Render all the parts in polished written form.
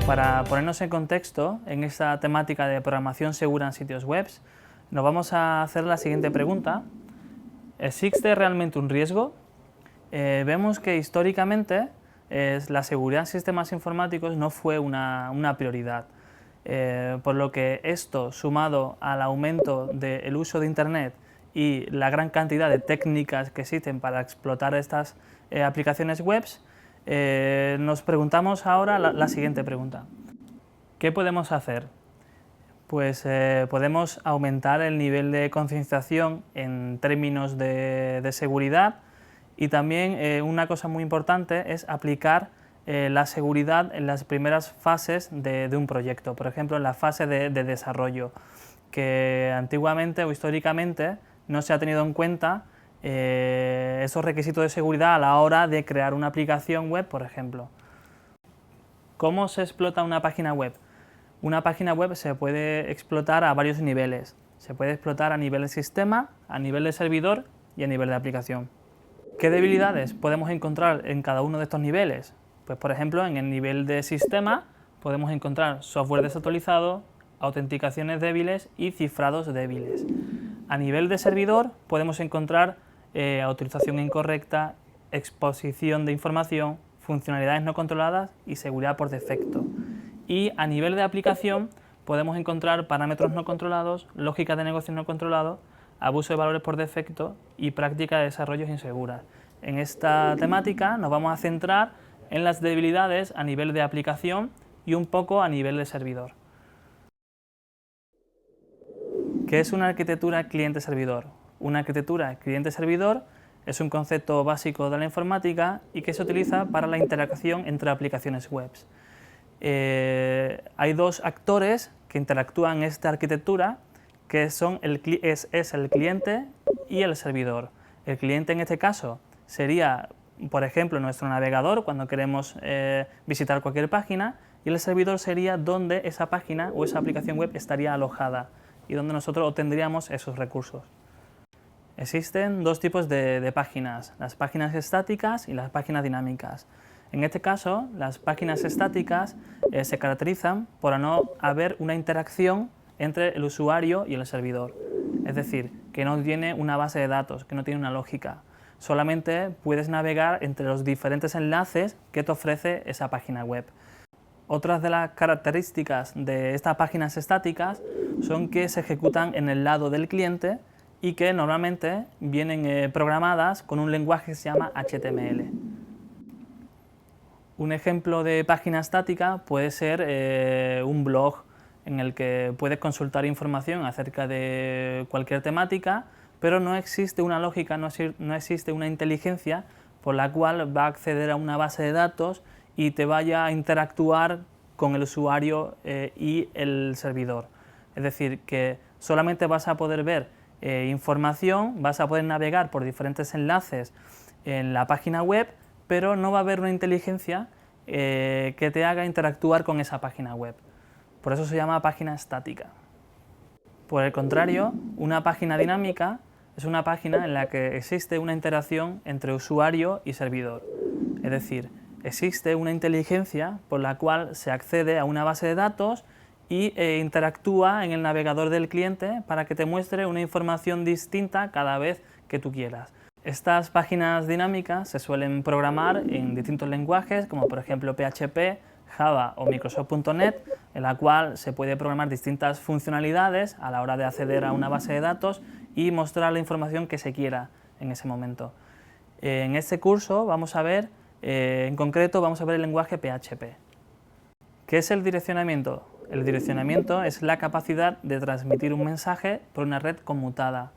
Para ponernos en contexto en esta temática de programación segura en sitios web, nos vamos a hacer la siguiente pregunta. ¿Existe realmente un riesgo? Vemos que históricamente la seguridad en sistemas informáticos no fue una prioridad, por lo que esto, sumado al aumento del uso de Internet y la gran cantidad de técnicas que existen para explotar estas aplicaciones web, nos preguntamos ahora la siguiente pregunta. ¿Qué podemos hacer? Pues podemos aumentar el nivel de concienciación en términos de seguridad y también una cosa muy importante es aplicar la seguridad en las primeras fases de un proyecto, por ejemplo en la fase de desarrollo, que antiguamente o históricamente no se ha tenido en cuenta esos requisitos de seguridad a la hora de crear una aplicación web, por ejemplo. ¿Cómo se explota una página web? Una página web se puede explotar a varios niveles. Se puede explotar a nivel de sistema, a nivel de servidor y a nivel de aplicación. ¿Qué debilidades podemos encontrar en cada uno de estos niveles? Pues por ejemplo, en el nivel de sistema podemos encontrar software desactualizado, autenticaciones débiles y cifrados débiles. A nivel de servidor podemos encontrar autorización incorrecta, exposición de información, funcionalidades no controladas y seguridad por defecto. Y a nivel de aplicación podemos encontrar parámetros no controlados, lógica de negocio no controlado, abuso de valores por defecto y práctica de desarrollos inseguras. En esta temática nos vamos a centrar en las debilidades a nivel de aplicación y un poco a nivel de servidor. ¿Qué es una arquitectura cliente-servidor? Una arquitectura cliente-servidor es un concepto básico de la informática y que se utiliza para la interacción entre aplicaciones web. Hay dos actores que interactúan en esta arquitectura, que son el cliente y el servidor. El cliente en este caso sería, por ejemplo, nuestro navegador cuando queremos visitar cualquier página, y el servidor sería donde esa página o esa aplicación web estaría alojada y donde nosotros obtendríamos esos recursos. Existen dos tipos de páginas, las páginas estáticas y las páginas dinámicas. En este caso, las páginas estáticas se caracterizan por no haber una interacción entre el usuario y el servidor. Es decir, que no tiene una base de datos, que no tiene una lógica. Solamente puedes navegar entre los diferentes enlaces que te ofrece esa página web. Otras de las características de estas páginas estáticas son que se ejecutan en el lado del cliente y que normalmente vienen programadas con un lenguaje que se llama HTML. Un ejemplo de página estática puede ser un blog en el que puedes consultar información acerca de cualquier temática, pero no existe una lógica, no existe una inteligencia por la cual va a acceder a una base de datos y te vaya a interactuar con el usuario y el servidor. Es decir, que solamente vas a poder ver información, vas a poder navegar por diferentes enlaces en la página web, pero no va a haber una inteligencia que te haga interactuar con esa página web. Por eso se llama página estática. Por el contrario, una página dinámica es una página en la que existe una interacción entre usuario y servidor. Es decir, existe una inteligencia por la cual se accede a una base de datos y interactúa en el navegador del cliente para que te muestre una información distinta cada vez que tú quieras. Estas páginas dinámicas se suelen programar en distintos lenguajes, como por ejemplo PHP, Java o Microsoft.NET, en la cual se puede programar distintas funcionalidades a la hora de acceder a una base de datos y mostrar la información que se quiera en ese momento. En este curso vamos a ver, en concreto, vamos a ver el lenguaje PHP. ¿Qué es el direccionamiento? El direccionamiento es la capacidad de transmitir un mensaje por una red conmutada.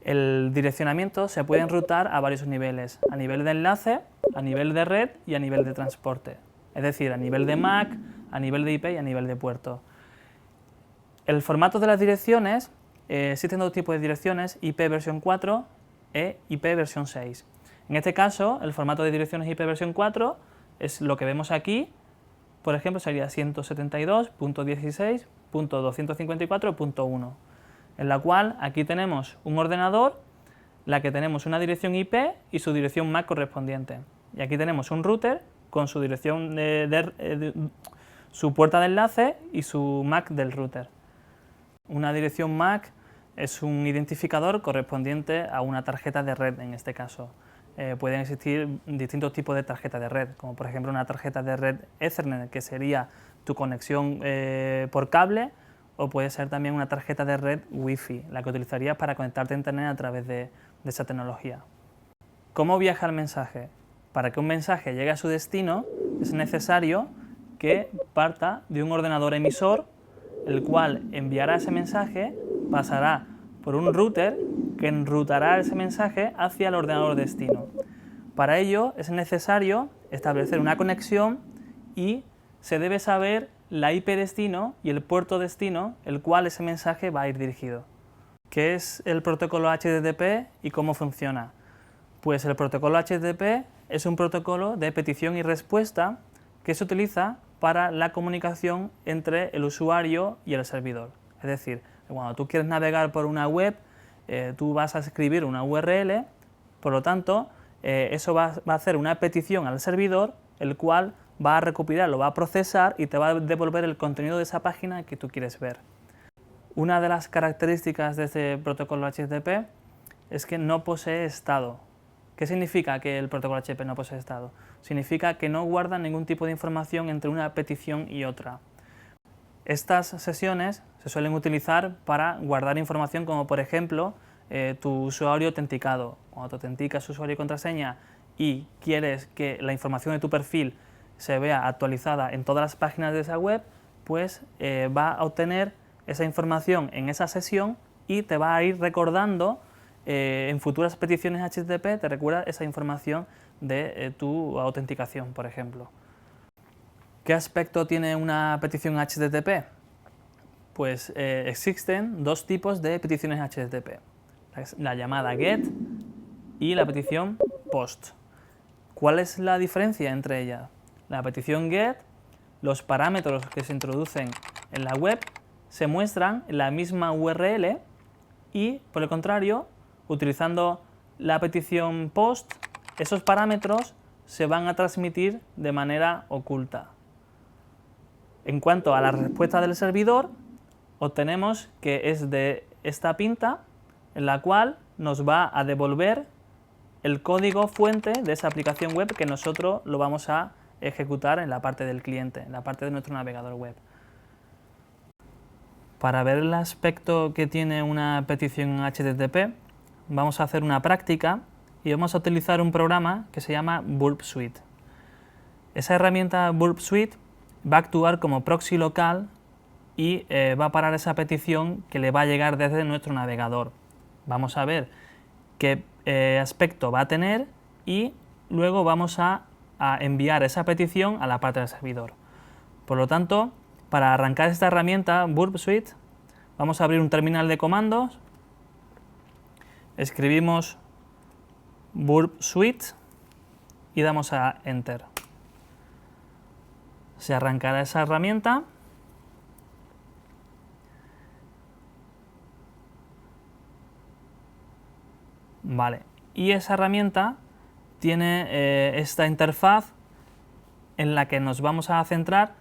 El direccionamiento se puede enrutar a varios niveles, a nivel de enlace, a nivel de red y a nivel de transporte. Es decir, a nivel de MAC, a nivel de IP y a nivel de puerto. El formato de las direcciones, existen dos tipos de direcciones, IP versión 4 e IP versión 6. En este caso, el formato de direcciones IP versión 4 es lo que vemos aquí. Por ejemplo, sería 172.16.254.1. en la cual aquí tenemos un ordenador, la que tenemos una dirección IP y su dirección MAC correspondiente. Y aquí tenemos un router con su dirección su puerta de enlace y su MAC del router. Una dirección MAC es un identificador correspondiente a una tarjeta de red en este caso. Pueden existir distintos tipos de tarjetas de red, como por ejemplo una tarjeta de red Ethernet, que sería tu conexión por cable, o puede ser también una tarjeta de red Wi-Fi, la que utilizarías para conectarte a Internet a través de esa tecnología. ¿Cómo viaja el mensaje? Para que un mensaje llegue a su destino es necesario que parta de un ordenador emisor, el cual enviará ese mensaje, pasará por un router que enrutará ese mensaje hacia el ordenador destino. Para ello es necesario establecer una conexión y se debe saber la IP destino y el puerto destino, el cual ese mensaje va a ir dirigido. ¿Qué es el protocolo HTTP y cómo funciona? Pues el protocolo HTTP es un protocolo de petición y respuesta que se utiliza para la comunicación entre el usuario y el servidor. Es decir, cuando tú quieres navegar por una web, tú vas a escribir una URL, por lo tanto, eso va a hacer una petición al servidor, el cual va a recopilar, lo va a procesar y te va a devolver el contenido de esa página que tú quieres ver. Una de las características de este protocolo HTTP es que no posee estado. ¿Qué significa que el protocolo HTTP no posee estado? Significa que no guarda ningún tipo de información entre una petición y otra. Estas sesiones se suelen utilizar para guardar información como por ejemplo tu usuario autenticado. Cuando te autenticas usuario y contraseña y quieres que la información de tu perfil se vea actualizada en todas las páginas de esa web, pues va a obtener esa información en esa sesión y te va a ir recordando en futuras peticiones HTTP, te recuerda esa información de tu autenticación, por ejemplo. ¿Qué aspecto tiene una petición HTTP? Pues existen dos tipos de peticiones HTTP, la llamada GET y la petición POST. ¿Cuál es la diferencia entre ellas? La petición GET, los parámetros que se introducen en la web se muestran en la misma URL y, por el contrario, utilizando la petición POST, esos parámetros se van a transmitir de manera oculta. En cuanto a la respuesta del servidor, obtenemos que es de esta pinta, en la cual nos va a devolver el código fuente de esa aplicación web que nosotros lo vamos a ejecutar en la parte del cliente, en la parte de nuestro navegador web. Para ver el aspecto que tiene una petición HTTP, vamos a hacer una práctica y vamos a utilizar un programa que se llama Burp Suite. Esa herramienta Burp Suite va a actuar como proxy local y va a parar esa petición que le va a llegar desde nuestro navegador. Vamos a ver qué aspecto va a tener y luego vamos a enviar esa petición a la parte del servidor. Por lo tanto, para arrancar esta herramienta Burp Suite, vamos a abrir un terminal de comandos, escribimos Burp Suite y damos a Enter. Se arrancará esa herramienta. Vale, y esa herramienta tiene esta interfaz en la que nos vamos a centrar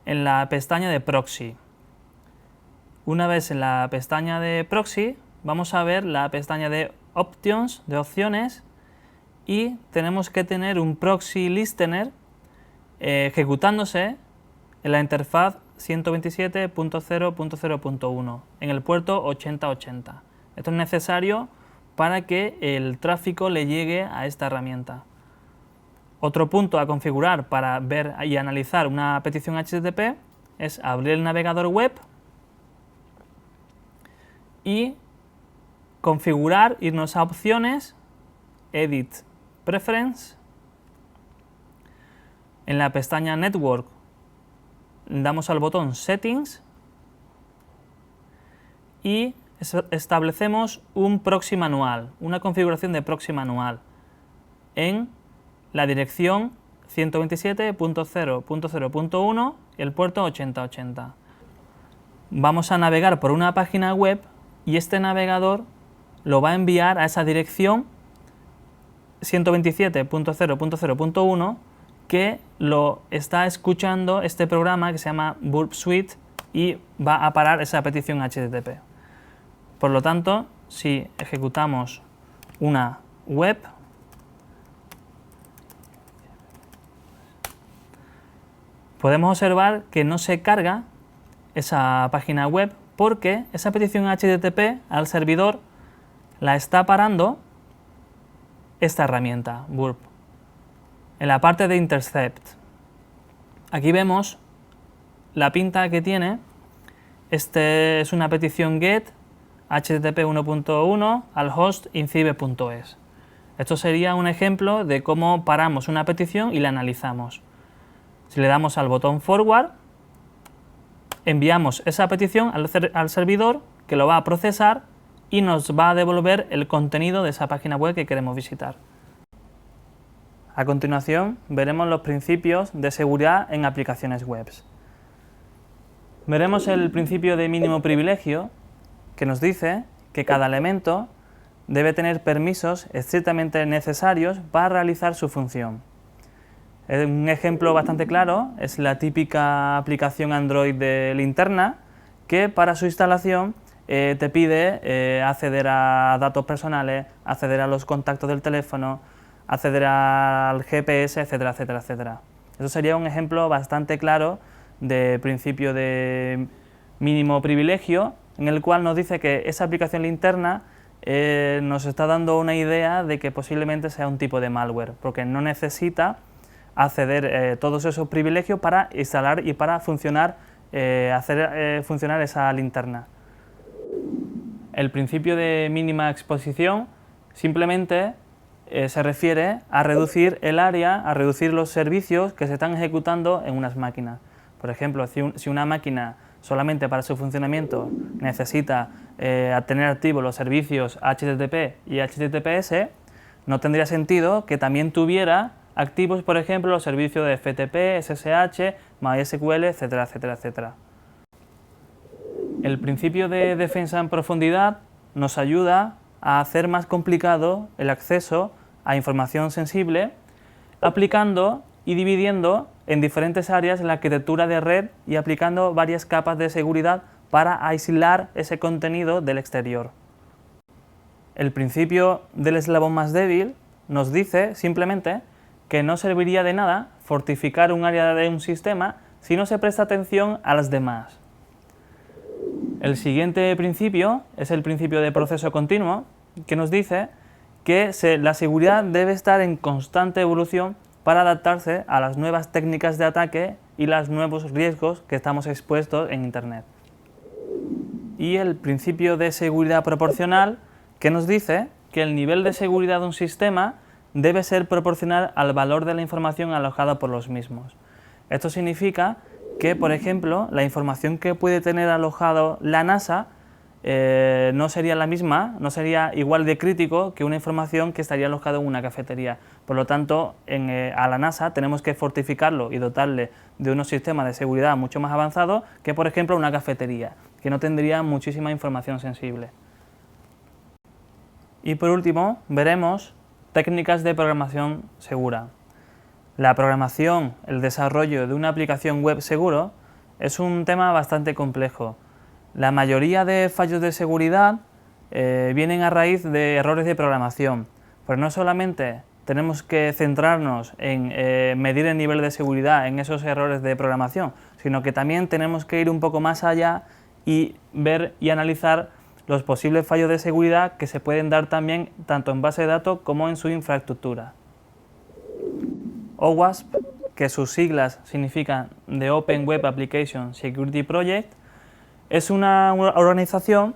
en la pestaña de proxy. Una vez en la pestaña de proxy, vamos a ver la pestaña de options, de opciones, y tenemos que tener un proxy listener ejecutándose en la interfaz 127.0.0.1 en el puerto 8080. Esto es necesario para que el tráfico le llegue a esta herramienta. Otro punto a configurar para ver y analizar una petición HTTP es abrir el navegador web y configurar, irnos a opciones, Edit Preference. En la pestaña Network damos al botón Settings y establecemos un proxy manual, una configuración de proxy manual en la dirección 127.0.0.1 y el puerto 8080. Vamos a navegar por una página web y este navegador lo va a enviar a esa dirección 127.0.0.1 que lo está escuchando este programa que se llama Burp Suite y va a parar esa petición HTTP. Por lo tanto, si ejecutamos una web, podemos observar que no se carga esa página web porque esa petición HTTP al servidor la está parando esta herramienta, Burp, en la parte de Intercept. Aquí vemos la pinta que tiene. Este es una petición GET HTTP 1.1 al host incibe.es. Esto sería un ejemplo de cómo paramos una petición y la analizamos. Si le damos al botón Forward, enviamos esa petición al servidor que lo va a procesar y nos va a devolver el contenido de esa página web que queremos visitar. A continuación, veremos los principios de seguridad en aplicaciones web. Veremos el principio de mínimo privilegio, que nos dice que cada elemento debe tener permisos estrictamente necesarios para realizar su función. Un ejemplo bastante claro es la típica aplicación Android de linterna, que para su instalación te pide acceder a datos personales, acceder a los contactos del teléfono, acceder al GPS, etcétera, etcétera, etcétera. Eso sería un ejemplo bastante claro de principio de mínimo privilegio, en el cual nos dice que esa aplicación linterna nos está dando una idea de que posiblemente sea un tipo de malware, porque no necesita acceder todos esos privilegios para instalar y para funcionar, hacer funcionar esa linterna. El principio de mínima exposición simplemente se refiere a reducir el área, a reducir los servicios que se están ejecutando en unas máquinas. Por ejemplo, si una máquina solamente para su funcionamiento necesita tener activos los servicios HTTP y HTTPS, no tendría sentido que también tuviera activos, por ejemplo, los servicios de FTP, SSH, MySQL, etcétera, etcétera, etcétera. El principio de defensa en profundidad nos ayuda a hacer más complicado el acceso a información sensible, aplicando y dividiendo en diferentes áreas la arquitectura de red y aplicando varias capas de seguridad para aislar ese contenido del exterior. El principio del eslabón más débil nos dice simplemente que no serviría de nada fortificar un área de un sistema si no se presta atención a las demás. El siguiente principio es el principio de proceso continuo, que nos dice que la seguridad debe estar en constante evolución para adaptarse a las nuevas técnicas de ataque y los nuevos riesgos que estamos expuestos en Internet. Y el principio de seguridad proporcional, que nos dice que el nivel de seguridad de un sistema debe ser proporcional al valor de la información alojada por los mismos. Esto significa que, por ejemplo, la información que puede tener alojado la NASA no sería la misma, no sería igual de crítico que una información que estaría alojada en una cafetería. Por lo tanto, a la NASA tenemos que fortificarlo y dotarle de unos sistemas de seguridad mucho más avanzados que, por ejemplo, una cafetería, que no tendría muchísima información sensible. Y por último, veremos técnicas de programación segura. La programación, el desarrollo de una aplicación web seguro es un tema bastante complejo. La mayoría de fallos de seguridad vienen a raíz de errores de programación, pero no solamente tenemos que centrarnos en medir el nivel de seguridad en esos errores de programación, sino que también tenemos que ir un poco más allá y ver y analizar los posibles fallos de seguridad que se pueden dar también tanto en base de datos como en su infraestructura. OWASP, que sus siglas significan The Open Web Application Security Project, es una organización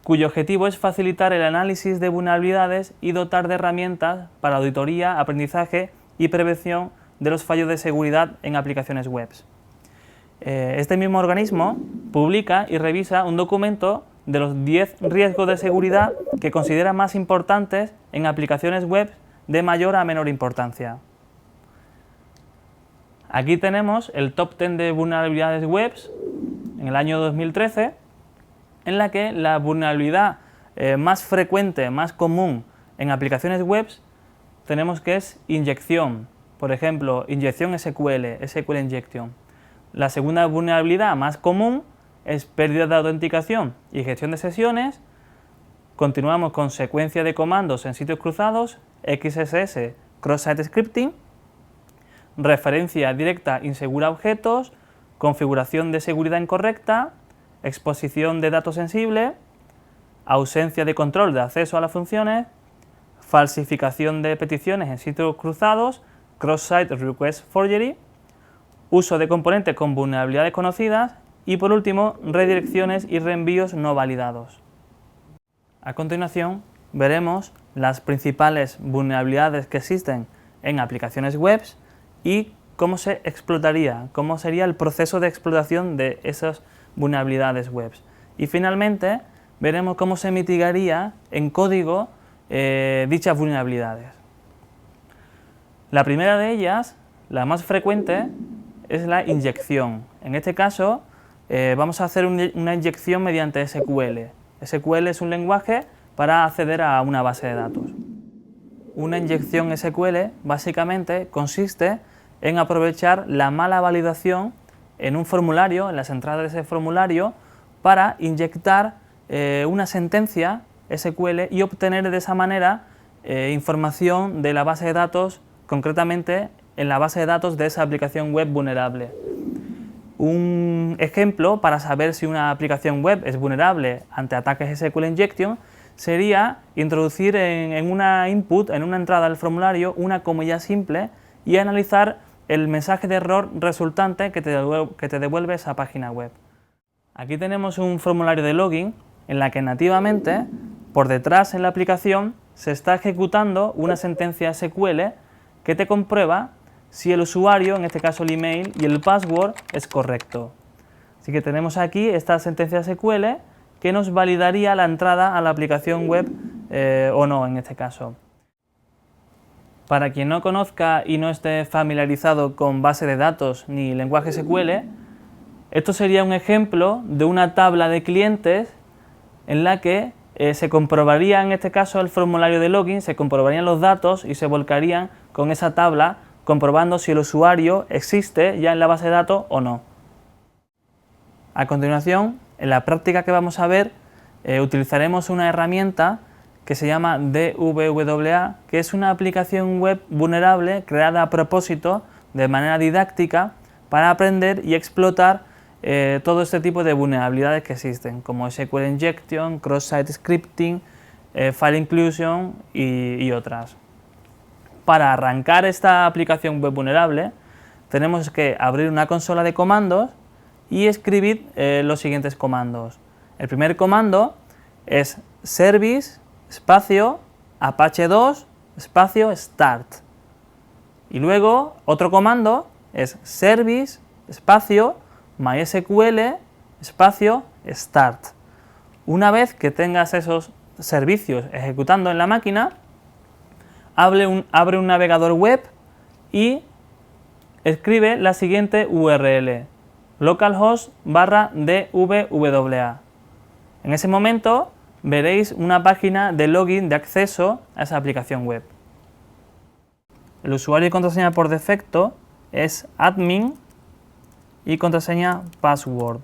cuyo objetivo es facilitar el análisis de vulnerabilidades y dotar de herramientas para auditoría, aprendizaje y prevención de los fallos de seguridad en aplicaciones web. Este mismo organismo publica y revisa un documento de los 10 riesgos de seguridad que considera más importantes en aplicaciones web de mayor a menor importancia. Aquí tenemos el top 10 de vulnerabilidades web en el año 2013 en la que la vulnerabilidad más frecuente, más común en aplicaciones web tenemos que es inyección. Por ejemplo, inyección SQL, SQL injection. La segunda vulnerabilidad más común es pérdida de autenticación y gestión de sesiones. Continuamos con secuencia de comandos en sitios cruzados, XSS, cross-site scripting, referencia directa insegura a objetos, configuración de seguridad incorrecta, exposición de datos sensibles, ausencia de control de acceso a las funciones, falsificación de peticiones en sitios cruzados, cross-site request forgery, uso de componentes con vulnerabilidades conocidas y, por último, redirecciones y reenvíos no validados. A continuación, veremos las principales vulnerabilidades que existen en aplicaciones web y cómo se explotaría, cómo sería el proceso de explotación de esas vulnerabilidades web. Y finalmente, veremos cómo se mitigaría en código dichas vulnerabilidades. La primera de ellas, la más frecuente, es la inyección. En este caso, vamos a hacer una inyección mediante SQL. SQL es un lenguaje para acceder a una base de datos. Una inyección SQL básicamente consiste en aprovechar la mala validación en un formulario, en las entradas de ese formulario, para inyectar una sentencia SQL y obtener de esa manera información de la base de datos, concretamente en la base de datos de esa aplicación web vulnerable. Un ejemplo para saber si una aplicación web es vulnerable ante ataques SQL injection sería introducir en una input, en una entrada del formulario, una comilla simple y analizar el mensaje de error resultante que te devuelve esa página web. Aquí tenemos un formulario de login en la que nativamente, por detrás en la aplicación, se está ejecutando una sentencia SQL que te comprueba si el usuario, en este caso el email y el password, es correcto. Así que tenemos aquí esta sentencia SQL que nos validaría la entrada a la aplicación web o no, en este caso. Para quien no conozca y no esté familiarizado con base de datos ni lenguaje SQL, esto sería un ejemplo de una tabla de clientes en la que se comprobaría, en este caso, el formulario de login, se comprobarían los datos y se volcarían con esa tabla comprobando si el usuario existe ya en la base de datos o no. A continuación, en la práctica que vamos a ver, utilizaremos una herramienta que se llama DVWA, que es una aplicación web vulnerable creada a propósito de manera didáctica para aprender y explotar todo este tipo de vulnerabilidades que existen, como SQL injection, cross-site scripting, file inclusion y otras. Para arrancar esta aplicación web vulnerable, tenemos que abrir una consola de comandos y escribir los siguientes comandos. El primer comando es service espacio apache 2 espacio start. Y luego otro comando es service espacio MySQL espacio start. Una vez que tengas esos servicios ejecutando en la máquina, abre un navegador web y escribe la siguiente URL: localhost/dvwa. En ese momento veréis una página de login de acceso a esa aplicación web. El usuario y contraseña por defecto es admin y contraseña password.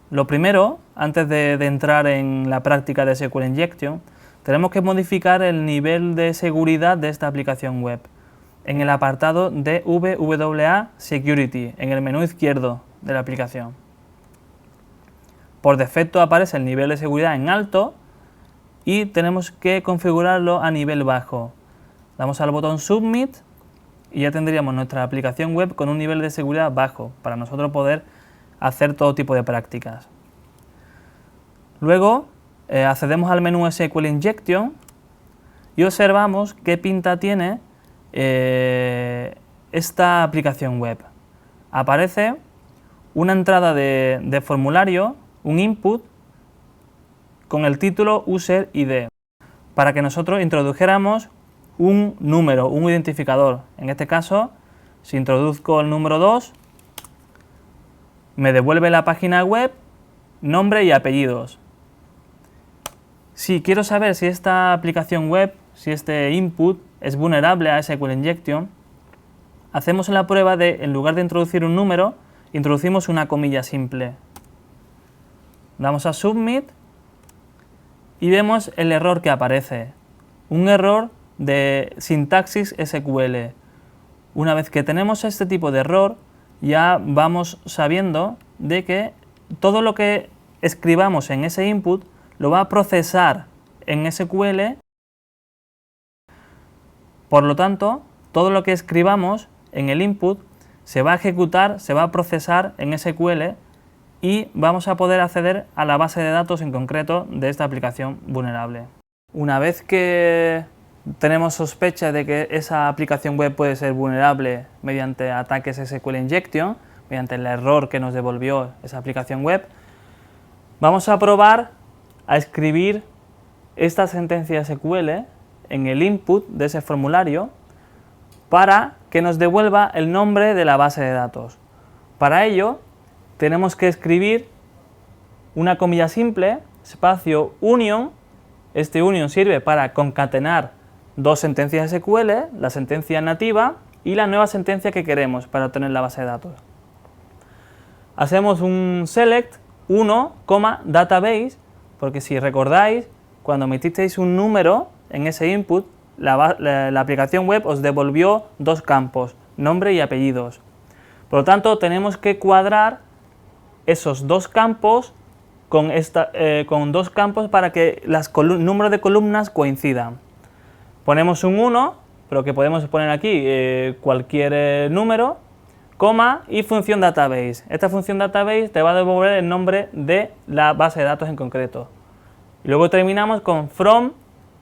Lo primero, antes de entrar en la práctica de SQL injection, tenemos que modificar el nivel de seguridad de esta aplicación web en el apartado de DVWA Security, en el menú izquierdo de la aplicación. Por defecto aparece el nivel de seguridad en alto y tenemos que configurarlo a nivel bajo. Damos al botón Submit y ya tendríamos nuestra aplicación web con un nivel de seguridad bajo para nosotros poder hacer todo tipo de prácticas. Luego accedemos al menú SQL Injection y observamos qué pinta tiene esta aplicación web. Aparece una entrada de formulario, un input con el título User ID, para que nosotros introdujéramos un número, un identificador. En este caso, si introduzco el número 2, Me devuelve la página web, nombre y apellidos. Si quiero saber si esta aplicación web, si este input es vulnerable a SQL Injection, hacemos la prueba de, en lugar de introducir un número, introducimos una comilla simple. Damos a Submit y vemos el error que aparece. Un error de sintaxis SQL. Una vez que tenemos este tipo de error, ya vamos sabiendo de que todo lo que escribamos en ese input lo va a procesar en SQL. Por lo tanto, todo lo que escribamos en el input se va a ejecutar, se va a procesar en SQL y vamos a poder acceder a la base de datos en concreto de esta aplicación vulnerable. Una vez que tenemos sospecha de que esa aplicación web puede ser vulnerable mediante ataques SQL Injection, mediante el error que nos devolvió esa aplicación web, vamos a probar a escribir esta sentencia SQL en el input de ese formulario para que nos devuelva el nombre de la base de datos. Para ello, tenemos que escribir una comilla simple, espacio union. Este union sirve para concatenar dos sentencias SQL, la sentencia nativa y la nueva sentencia que queremos para obtener la base de datos. Hacemos un select 1, database, porque si recordáis, cuando metisteis un número en ese input, la aplicación web os devolvió dos campos, nombre y apellidos. Por lo tanto, tenemos que cuadrar esos dos campos con dos campos para que el número de columnas coincidan. Ponemos un 1, pero que podemos poner aquí cualquier número, coma y función database. Esta función database te va a devolver el nombre de la base de datos en concreto. Y luego terminamos con from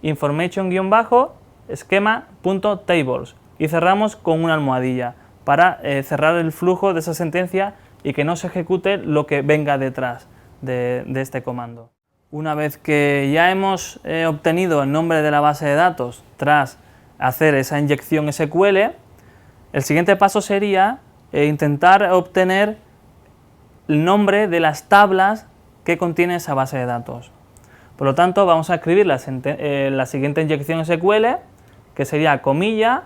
information-schema.tables y cerramos con una almohadilla para cerrar el flujo de esa sentencia y que no se ejecute lo que venga detrás de este comando. Una vez que ya hemos obtenido el nombre de la base de datos tras hacer esa inyección SQL, el siguiente paso sería intentar obtener el nombre de las tablas que contiene esa base de datos. Por lo tanto, vamos a escribir la siguiente inyección SQL, que sería comilla,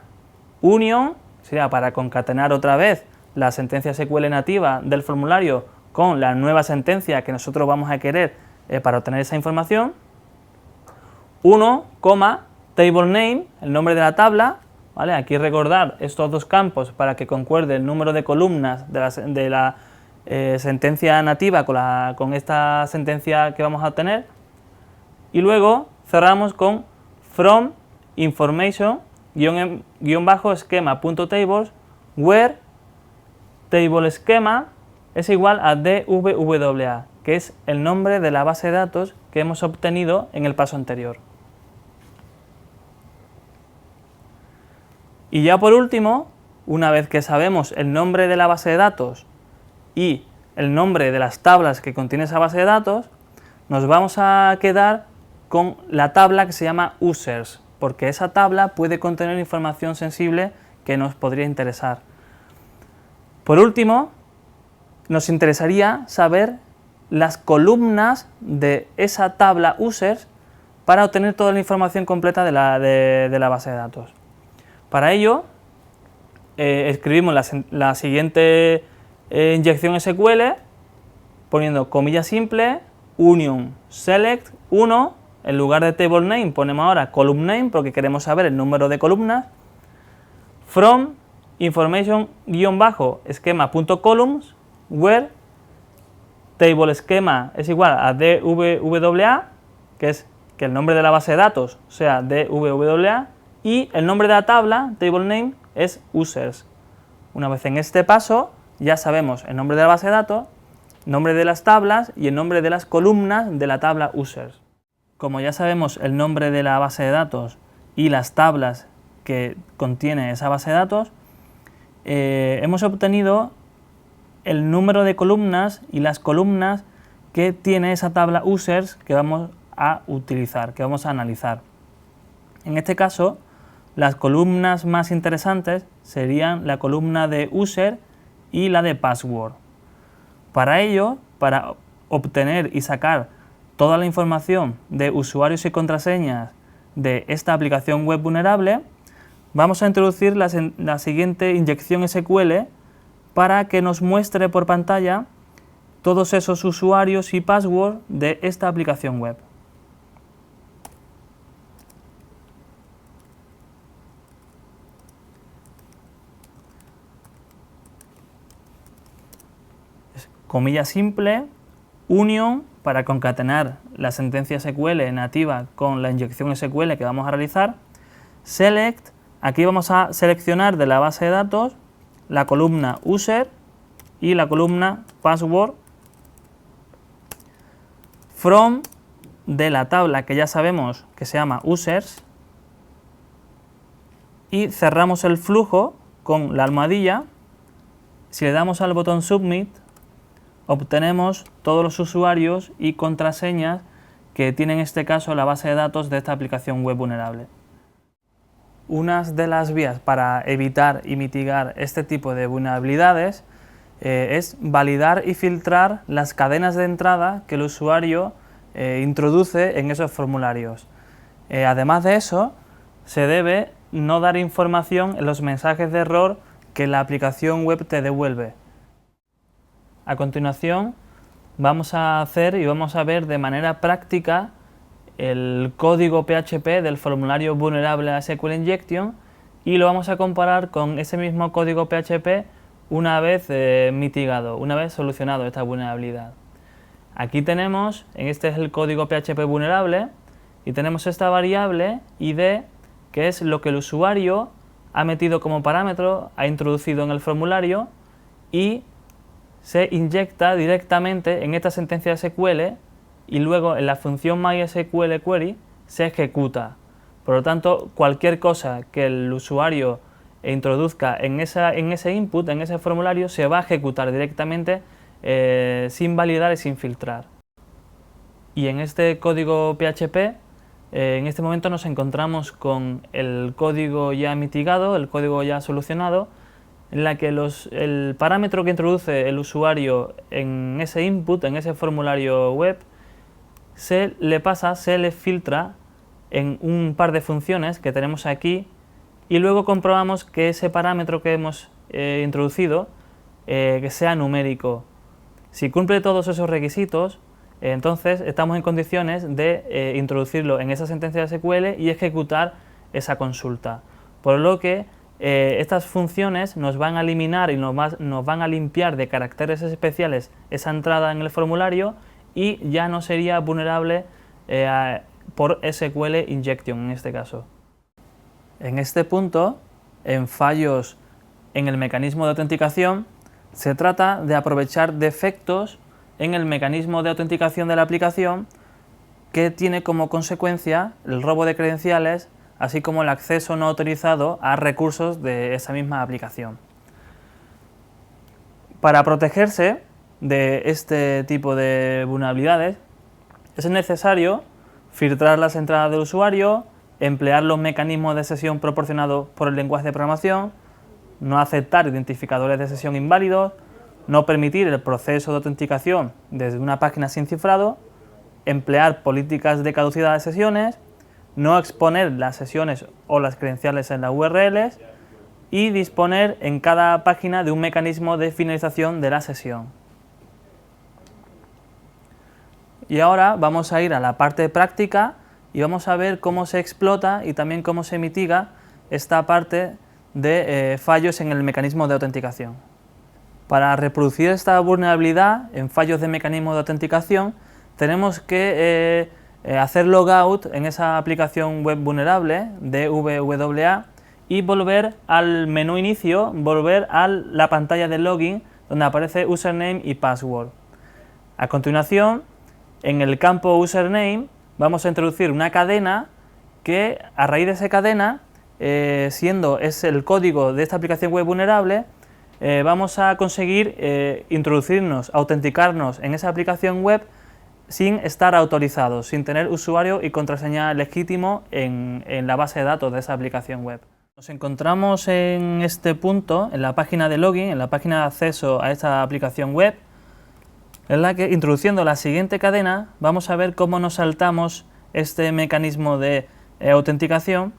union, sería para concatenar otra vez la sentencia SQL nativa del formulario con la nueva sentencia que nosotros vamos a querer para obtener esa información. 1, table name, el nombre de la tabla, ¿vale? Aquí recordar estos dos campos para que concuerde el número de columnas de la sentencia nativa con esta sentencia que vamos a obtener. Y luego cerramos con from information-schema.tables where table schema es igual a DVWA, que es el nombre de la base de datos que hemos obtenido en el paso anterior. Y ya por último, una vez que sabemos el nombre de la base de datos y el nombre de las tablas que contiene esa base de datos, nos vamos a quedar con la tabla que se llama users, porque esa tabla puede contener información sensible que nos podría interesar. Por último, nos interesaría saber las columnas de esa tabla users para obtener toda la información completa de la base de datos. Para ello, escribimos la siguiente inyección SQL poniendo comilla simple, union select 1, en lugar de table name ponemos ahora column name porque queremos saber el número de columnas, from information-schema.columns where table schema es igual a DVWA, que es que el nombre de la base de datos sea DVWA, y el nombre de la tabla, table name, es users. Una vez en este paso ya sabemos el nombre de la base de datos, nombre de las tablas y el nombre de las columnas de la tabla users. Como ya sabemos el nombre de la base de datos y las tablas que contiene esa base de datos, hemos obtenido el número de columnas y las columnas que tiene esa tabla users que vamos a utilizar, que vamos a analizar. En este caso, las columnas más interesantes serían la columna de user y la de password. Para ello, para obtener y sacar toda la información de usuarios y contraseñas de esta aplicación web vulnerable, vamos a introducir la siguiente inyección SQL para que nos muestre por pantalla todos esos usuarios y password de esta aplicación web. Comilla simple, union para concatenar la sentencia SQL nativa con la inyección SQL que vamos a realizar, select, aquí vamos a seleccionar de la base de datos la columna user y la columna password, from de la tabla que ya sabemos que se llama users, y cerramos el flujo con la almohadilla. Si le damos al botón submit, obtenemos todos los usuarios y contraseñas que tiene en este caso la base de datos de esta aplicación web vulnerable. Una de las vías para evitar y mitigar este tipo de vulnerabilidades es validar y filtrar las cadenas de entrada que el usuario introduce en esos formularios. Además de eso, se debe no dar información en los mensajes de error que la aplicación web te devuelve. A continuación, vamos a hacer y vamos a ver de manera práctica el código PHP del formulario vulnerable a SQL Injection y lo vamos a comparar con ese mismo código PHP una vez mitigado, una vez solucionado esta vulnerabilidad. Aquí tenemos, este es el código PHP vulnerable y tenemos esta variable ID que es lo que el usuario ha metido como parámetro, ha introducido en el formulario y se inyecta directamente en esta sentencia SQL y luego en la función MySQL se ejecuta. Por lo tanto, cualquier cosa que el usuario introduzca en ese input, en ese formulario, se va a ejecutar directamente sin validar y sin filtrar. Y en este código PHP, en este momento nos encontramos con el código ya mitigado, el código ya solucionado, en la que el parámetro que introduce el usuario en ese input, en ese formulario web, se le filtra en un par de funciones que tenemos aquí y luego comprobamos que ese parámetro que hemos introducido que sea numérico. Si cumple todos esos requisitos, entonces estamos en condiciones de introducirlo en esa sentencia de SQL y ejecutar esa consulta. Por lo que estas funciones nos van a eliminar y nos van a limpiar de caracteres especiales esa entrada en el formulario y ya no sería vulnerable por SQL Injection en este caso. En este punto, en fallos en el mecanismo de autenticación, se trata de aprovechar defectos en el mecanismo de autenticación de la aplicación que tiene como consecuencia el robo de credenciales, así como el acceso no autorizado a recursos de esa misma aplicación. Para protegerse de este tipo de vulnerabilidades, es necesario filtrar las entradas del usuario, emplear los mecanismos de sesión proporcionados por el lenguaje de programación, no aceptar identificadores de sesión inválidos, no permitir el proceso de autenticación desde una página sin cifrado, emplear políticas de caducidad de sesiones, no exponer las sesiones o las credenciales en las URLs y disponer en cada página de un mecanismo de finalización de la sesión. Y ahora vamos a ir a la parte práctica y vamos a ver cómo se explota y también cómo se mitiga esta parte de fallos en el mecanismo de autenticación. Para reproducir esta vulnerabilidad en fallos de mecanismo de autenticación tenemos que hacer logout en esa aplicación web vulnerable DVWA y volver al menú inicio, volver a la pantalla de login donde aparece username y password. A continuación, en el campo username vamos a introducir una cadena que a raíz de esa cadena, siendo es el código de esta aplicación web vulnerable, vamos a conseguir introducirnos, autenticarnos en esa aplicación web sin estar autorizados, sin tener usuario y contraseña legítimo en la base de datos de esa aplicación web. Nos encontramos en este punto, en la página de login, en la página de acceso a esta aplicación web. en la que, introduciendo la siguiente cadena, vamos a ver cómo nos saltamos este mecanismo de autenticación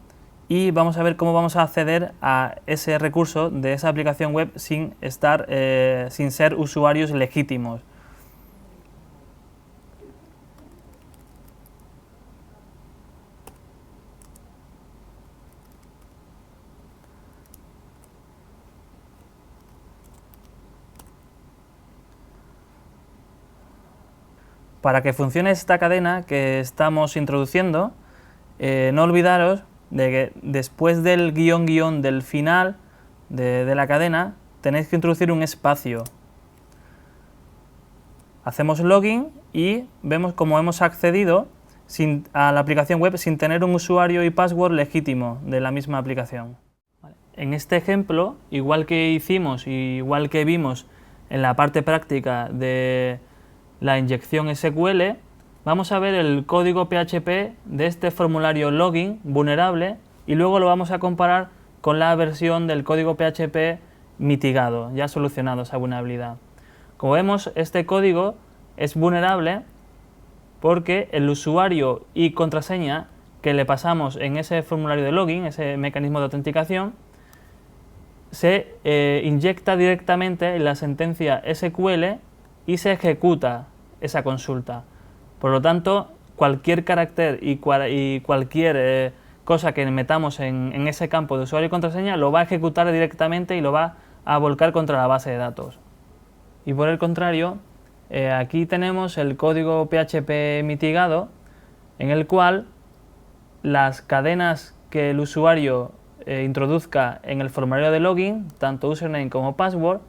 y vamos a ver cómo vamos a acceder a ese recurso de esa aplicación web sin ser usuarios legítimos. Para que funcione esta cadena que estamos introduciendo, no olvidaros de que después del guión del final de la cadena tenéis que introducir un espacio. Hacemos login y vemos cómo hemos accedido a la aplicación web sin tener un usuario y password legítimo de la misma aplicación. En este ejemplo, igual que hicimos y igual que vimos en la parte práctica de la inyección SQL, vamos a ver el código PHP de este formulario login vulnerable y luego lo vamos a comparar con la versión del código PHP mitigado, ya solucionado esa vulnerabilidad. Como vemos, este código es vulnerable porque el usuario y contraseña que le pasamos en ese formulario de login, ese mecanismo de autenticación, se inyecta directamente en la sentencia SQL y se ejecuta esa consulta. Por lo tanto, cualquier carácter y cualquier cosa que metamos en ese campo de usuario y contraseña lo va a ejecutar directamente y lo va a volcar contra la base de datos. Y por el contrario, aquí tenemos el código PHP mitigado, en el cual las cadenas que el usuario introduzca en el formulario de login, tanto username como password,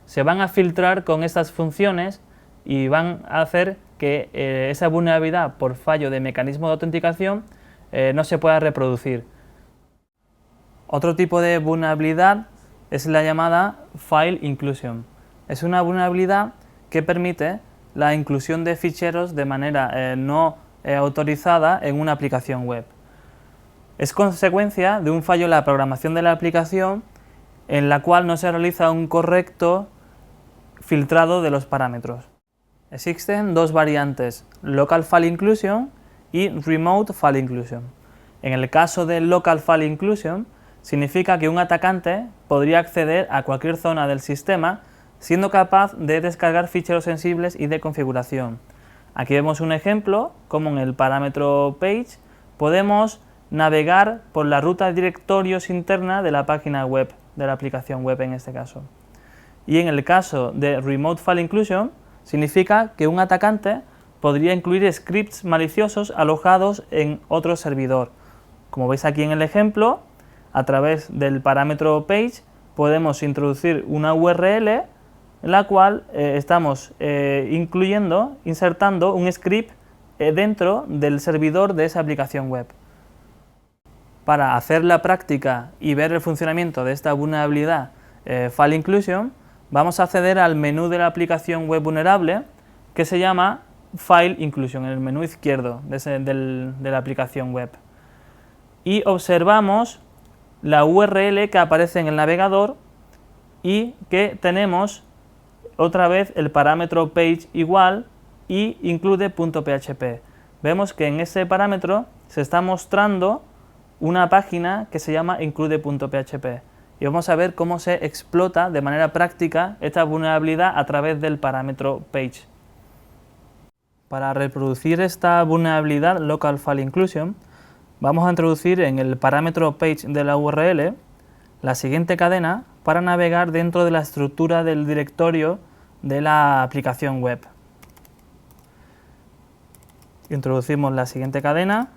se van a filtrar con estas funciones y van a hacer que esa vulnerabilidad por fallo de mecanismo de autenticación no se pueda reproducir. Otro tipo de vulnerabilidad es la llamada File Inclusion. Es una vulnerabilidad que permite la inclusión de ficheros de manera no autorizada en una aplicación web. Es consecuencia de un fallo en la programación de la aplicación en la cual no se realiza un correcto filtrado de los parámetros. Existen dos variantes, Local File Inclusion y Remote File Inclusion. En el caso de Local File Inclusion, significa que un atacante podría acceder a cualquier zona del sistema siendo capaz de descargar ficheros sensibles y de configuración. Aquí vemos un ejemplo, como en el parámetro page podemos navegar por la ruta de directorios interna de la página web, de la aplicación web en este caso. Y en el caso de Remote File Inclusion, significa que un atacante podría incluir scripts maliciosos alojados en otro servidor. Como veis aquí en el ejemplo, a través del parámetro page podemos introducir una URL en la cual estamos insertando un script dentro del servidor de esa aplicación web. Para hacer la práctica y ver el funcionamiento de esta vulnerabilidad File Inclusion, vamos a acceder al menú de la aplicación web vulnerable que se llama File Inclusion, en el menú izquierdo de la aplicación web. Y observamos la URL que aparece en el navegador y que tenemos otra vez el parámetro page igual y include.php. Vemos que en ese parámetro se está mostrando una página que se llama include.php. Y vamos a ver cómo se explota de manera práctica esta vulnerabilidad a través del parámetro page. Para reproducir esta vulnerabilidad Local File Inclusion, vamos a introducir en el parámetro page de la URL la siguiente cadena para navegar dentro de la estructura del directorio de la aplicación web. Introducimos la siguiente cadena.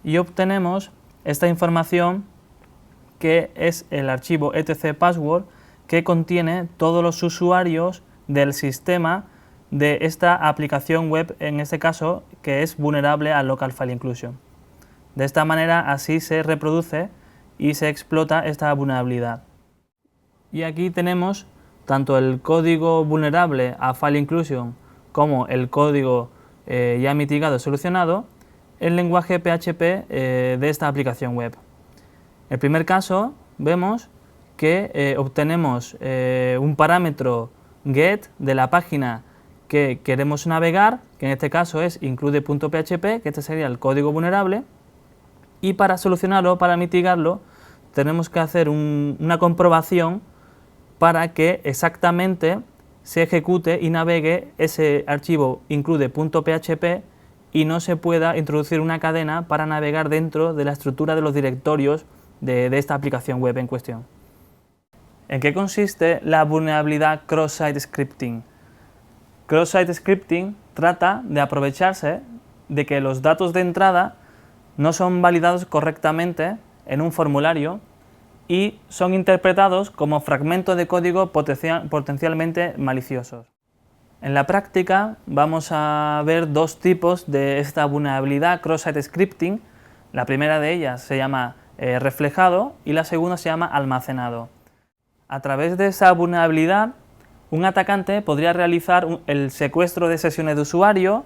Y obtenemos esta información que es el archivo etc_password que contiene todos los usuarios del sistema de esta aplicación web, en este caso, que es vulnerable a Local File Inclusion. De esta manera así se reproduce y se explota esta vulnerabilidad. Y aquí tenemos tanto el código vulnerable a File Inclusion como el código ya mitigado y solucionado el lenguaje PHP de esta aplicación web. En el primer caso vemos que obtenemos un parámetro get de la página que queremos navegar, que en este caso es include.php, que este sería el código vulnerable, y para solucionarlo, para mitigarlo, tenemos que hacer una comprobación para que exactamente se ejecute y navegue ese archivo include.php y no se pueda introducir una cadena para navegar dentro de la estructura de los directorios de esta aplicación web en cuestión. ¿En qué consiste la vulnerabilidad cross-site scripting? Cross-site scripting trata de aprovecharse de que los datos de entrada no son validados correctamente en un formulario y son interpretados como fragmentos de código potencialmente maliciosos. En la práctica vamos a ver dos tipos de esta vulnerabilidad cross-site scripting. La primera de ellas se llama reflejado y la segunda se llama almacenado. A través de esa vulnerabilidad, un atacante podría realizar el secuestro de sesiones de usuario,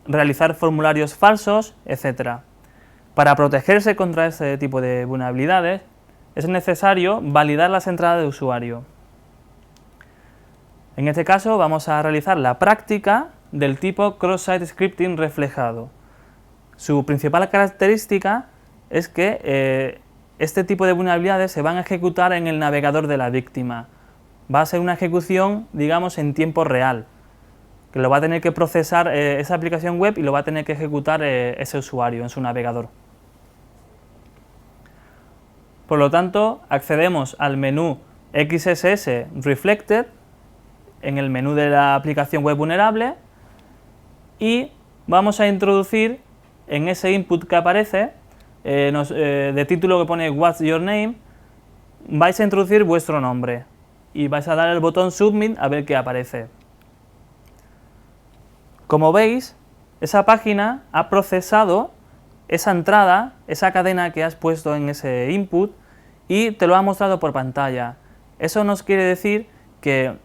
realizar formularios falsos, etc. Para protegerse contra este tipo de vulnerabilidades, es necesario validar las entradas de usuario. En este caso vamos a realizar la práctica del tipo cross-site scripting reflejado. Su principal característica es que este tipo de vulnerabilidades se van a ejecutar en el navegador de la víctima. Va a ser una ejecución, digamos, en tiempo real, que lo va a tener que procesar esa aplicación web y lo va a tener que ejecutar ese usuario en su navegador. Por lo tanto, accedemos al menú XSS Reflected, en el menú de la aplicación web vulnerable, y vamos a introducir en ese input que aparece, de título que pone What's Your Name, vais a introducir vuestro nombre y vais a dar el botón Submit a ver qué aparece. Como veis, esa página ha procesado esa entrada, esa cadena que has puesto en ese input y te lo ha mostrado por pantalla. Eso nos quiere decir que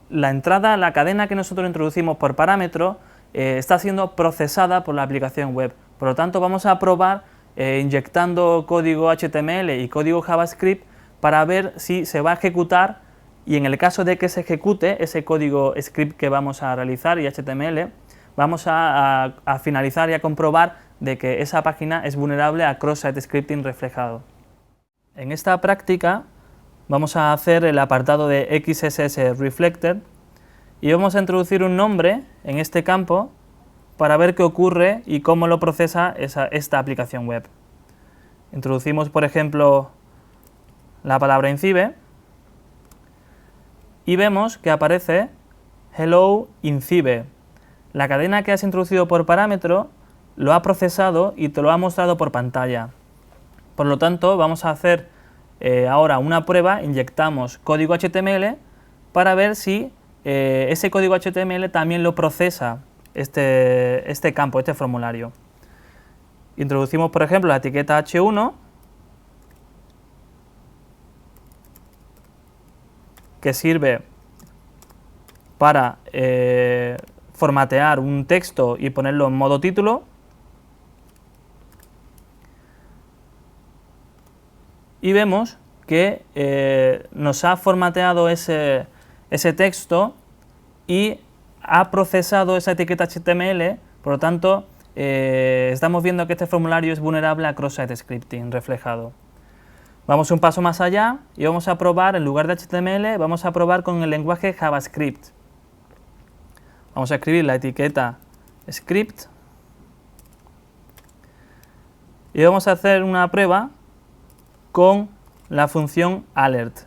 la entrada, la cadena que nosotros introducimos por parámetro está siendo procesada por la aplicación web. Por lo tanto, vamos a probar inyectando código HTML y código JavaScript para ver si se va a ejecutar, y en el caso de que se ejecute ese código script que vamos a realizar y HTML, vamos a finalizar y a comprobar de que esa página es vulnerable a cross-site scripting reflejado. En esta práctica vamos a hacer el apartado de XSS Reflected y vamos a introducir un nombre en este campo para ver qué ocurre y cómo lo procesa esta aplicación web. Introducimos, por ejemplo, la palabra INCIBE y vemos que aparece Hello INCIBE. La cadena que has introducido por parámetro lo ha procesado y te lo ha mostrado por pantalla. Por lo tanto, vamos a hacer ahora una prueba, inyectamos código HTML para ver si ese código HTML también lo procesa este campo, este formulario. Introducimos, por ejemplo, la etiqueta H1, que sirve para formatear un texto y ponerlo en modo título. Y vemos que nos ha formateado ese texto y ha procesado esa etiqueta HTML, por lo tanto estamos viendo que este formulario es vulnerable a cross-site scripting reflejado. Vamos un paso más allá y vamos a probar, en lugar de HTML, vamos a probar con el lenguaje JavaScript. Vamos a escribir la etiqueta script y vamos a hacer una prueba con la función alert,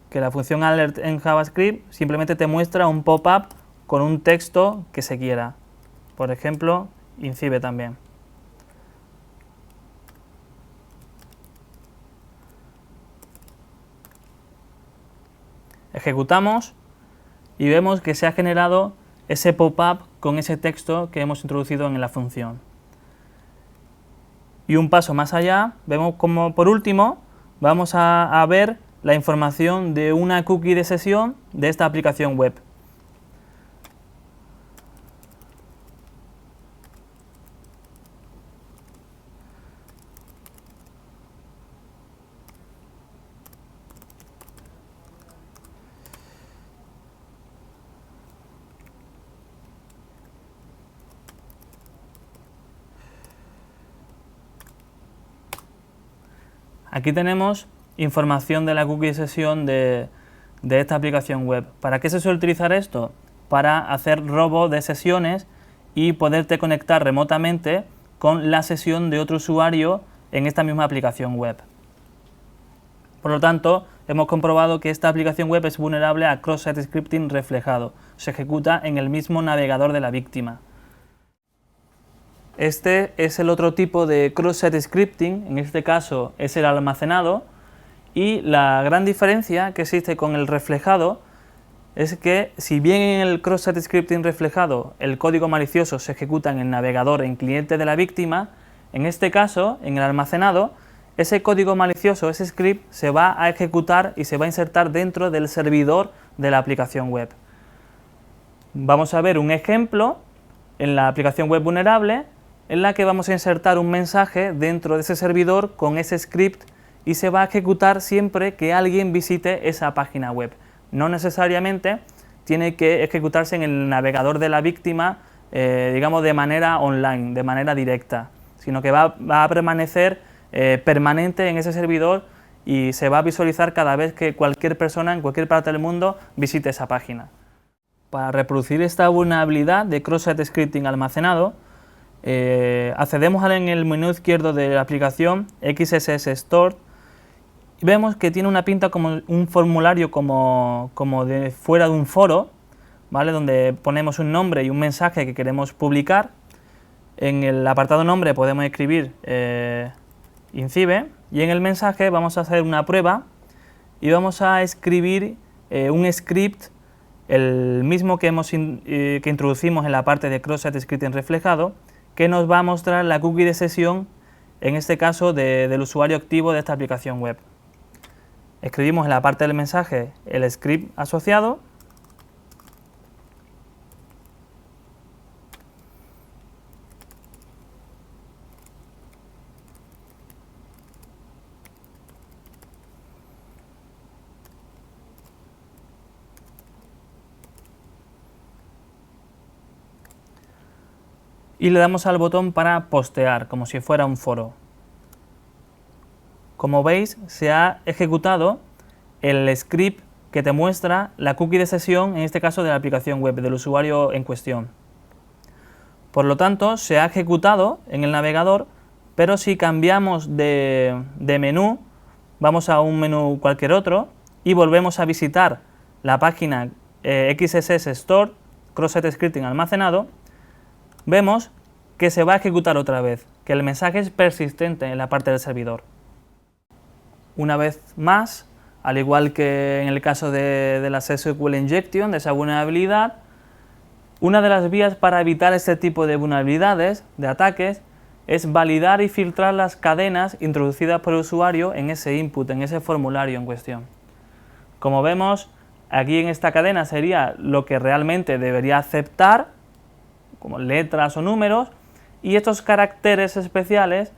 que la función alert en JavaScript simplemente te muestra un pop-up con un texto que se quiera, por ejemplo, INCIBE también. Ejecutamos y vemos que se ha generado ese pop-up con ese texto que hemos introducido en la función. Y un paso más allá, vemos como por último vamos a ver la información de una cookie de sesión de esta aplicación web. Aquí tenemos información de la cookie de sesión de esta aplicación web. ¿Para qué se suele utilizar esto? Para hacer robo de sesiones y poderte conectar remotamente con la sesión de otro usuario en esta misma aplicación web. Por lo tanto, hemos comprobado que esta aplicación web es vulnerable a cross-site scripting reflejado. Se ejecuta en el mismo navegador de la víctima. Este es el otro tipo de cross-site scripting, en este caso es el almacenado, y la gran diferencia que existe con el reflejado es que si bien en el cross-site scripting reflejado el código malicioso se ejecuta en el navegador en cliente de la víctima, en este caso, en el almacenado, ese código malicioso, ese script, se va a ejecutar y se va a insertar dentro del servidor de la aplicación web. Vamos a ver un ejemplo en la aplicación web vulnerable en la que vamos a insertar un mensaje dentro de ese servidor con ese script y se va a ejecutar siempre que alguien visite esa página web. No necesariamente tiene que ejecutarse en el navegador de la víctima, digamos de manera online, de manera directa, sino que va a permanecer permanente en ese servidor y se va a visualizar cada vez que cualquier persona en cualquier parte del mundo visite esa página. Para reproducir esta vulnerabilidad de cross-site scripting almacenado, accedemos en el menú izquierdo de la aplicación XSS Store y vemos que tiene una pinta como un formulario como de fuera de un foro, ¿vale? Donde ponemos un nombre y un mensaje que queremos publicar. En el apartado nombre podemos escribir INCIBE y en el mensaje vamos a hacer una prueba y vamos a escribir un script, el mismo que introducimos en la parte de cross-site scripting reflejado, que nos va a mostrar la cookie de sesión, en este caso del usuario activo de esta aplicación web. Escribimos en la parte del mensaje el script asociado y le damos al botón para postear, como si fuera un foro. Como veis, se ha ejecutado el script que te muestra la cookie de sesión, en este caso de la aplicación web, del usuario en cuestión. Por lo tanto, se ha ejecutado en el navegador, pero si cambiamos de menú, vamos a un menú cualquier otro y volvemos a visitar la página XSS Store, cross-site scripting almacenado, vemos que se va a ejecutar otra vez, que el mensaje es persistente en la parte del servidor. Una vez más, al igual que en el caso de la SQL Injection, de esa vulnerabilidad, una de las vías para evitar este tipo de vulnerabilidades, de ataques, es validar y filtrar las cadenas introducidas por el usuario en ese input, en ese formulario en cuestión. Como vemos, aquí en esta cadena sería lo que realmente debería aceptar, como letras o números, y estos caracteres especiales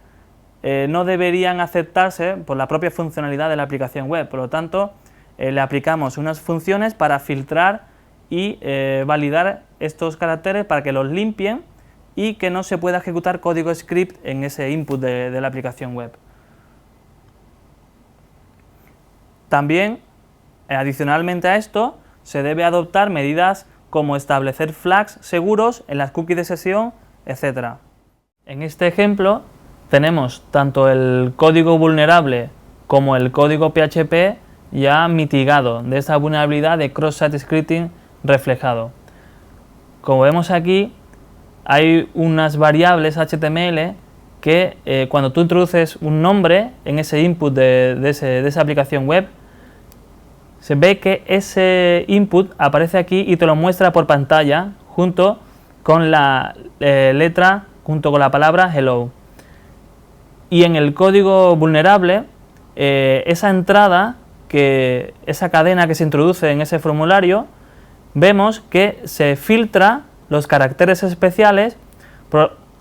no deberían aceptarse por la propia funcionalidad de la aplicación web. Por lo tanto, le aplicamos unas funciones para filtrar y validar estos caracteres para que los limpien y que no se pueda ejecutar código script en ese input de la aplicación web. También, adicionalmente a esto, se debe adoptar medidas como establecer flags seguros en las cookies de sesión, etc. En este ejemplo tenemos tanto el código vulnerable como el código PHP ya mitigado de esta vulnerabilidad de cross-site scripting reflejado. Como vemos aquí, hay unas variables HTML que cuando tú introduces un nombre en ese input de esa aplicación web, se ve que ese input aparece aquí y te lo muestra por pantalla junto con la letra, junto con la palabra hello. Y en el código vulnerable, esa entrada, esa cadena que se introduce en ese formulario, vemos que se filtra los caracteres especiales